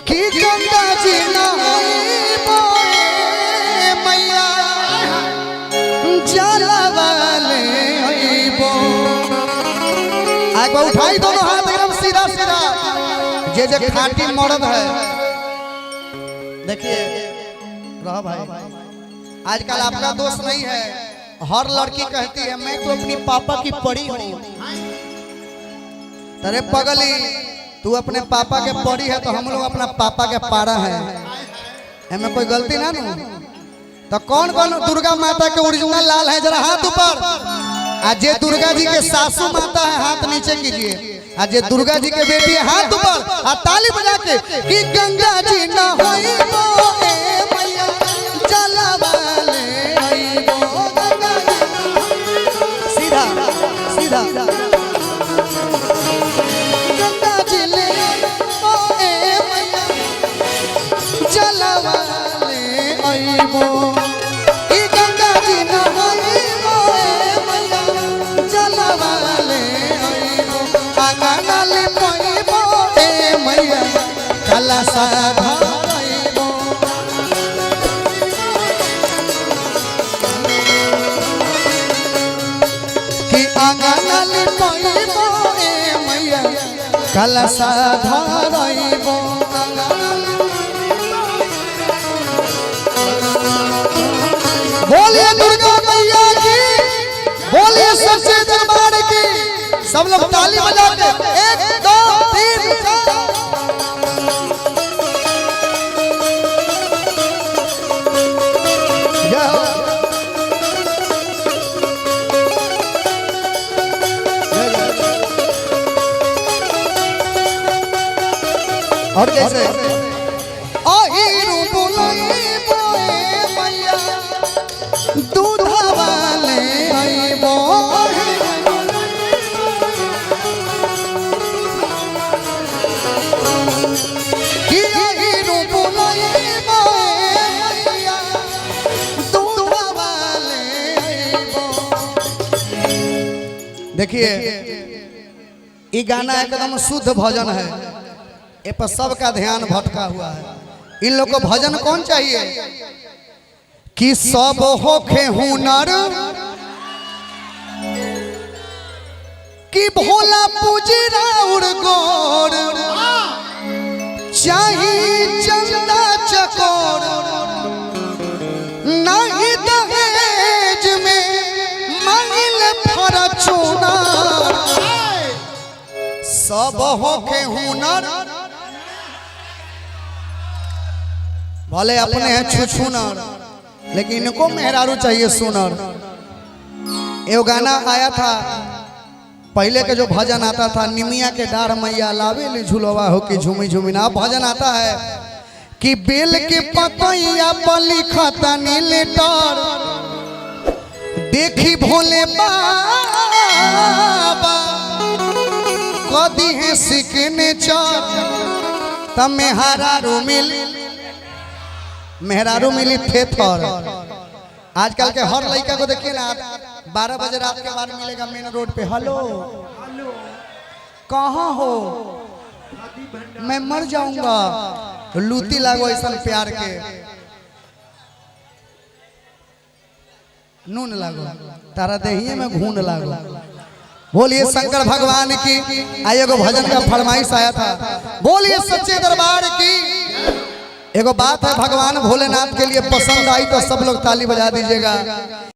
कि गंगा जी नहाइबो मैया जलवाले आइबो। एक बार उठाई दोनों हाथ एकदम सीधा सीधा। जे जे खाटी मर्द है देखिए रहा भाई, आजकल आपका दोस्त नहीं है। हर लड़की कहती है मैं तो अपनी पापा की परी हूँ। तेरे पगली तू अपने पापा के परी है तो हम लोग अपना पापा के पारा है। हमें कोई गलती ना नू। तो कौन कौन दुर्गा माता के ओरिजिनल लाल है जरा हाथ ऊपर। आज ये दुर्गा जी के सासू माता है हाथ नीचे कीजिए। आज ये दुर्गा जी के बेटी है हाथ ऊपर और ताली बजा के कि गंगा जी ना होइबो ए मैया जलवाले आइबो। गंगा जी सीधा सीधा गंगा जी ले ओ ए मैया जलवाले आइबो। कि गंगा जी ना होइबो ए मैया जलवाले आइबो। आंगनाले पइबो ए मैया कलशा धरइबो। कि आंगनाले पइबो ए मैया कलशा धरइबो। बोलिए दुर्गा मैया की, बोलिए सच्चे दरबार की। सब लोग ताली बजा के 1 2 3 4। और कैसे आहिरू बुलाइबो ए मैया दूधवाले आइबो। कि आहिरू बुलाइबो ए मैया दूधवाले आइबो। देखिए ये गाना एकदम शुद्ध भजन है। ये पर सबका ध्यान भटका हुआ है। इन लोग को भजन कौन चाहिए कि सब होखे हुनर कि भोला पूजी राउर गोर चाही चंदा चकोर नहीं दहेज में मांगिल फॉर्च्यूनर। सब होखे हुनर भले अपने हैं छुछुनर लेकिन इनको मेहरारू चाहिए सुनर। ये गाना आया था पहले के जो भजन आता था निमिया के डार मैया लावे ले झुलवा हो कि झूमी झूमी ना। भजन आता है कि बेल के पतैया पर लिखता नीलेटर देखी भोले बाबा कदी है सिग्नेचर तब मेहरारू मिली थेथर। आजकल के हर लड़का को देखिए ना 12 बजे रात के बाद मिलेगा मेन रोड पे। हेलो कहाँ हो मैं मर जाऊंगा। लूटी लागो ऐसा प्यार के नून लागो तारा देहिए में घून लागो। बोलिए शंकर भगवान की। आइए को भजन का फरमाइश आया था। बोलिए सच्चे दरबार की। एगो बात है भगवान भोलेनाथ के लिए पसंद आई तो सब लोग ताली बजा दीजिएगा।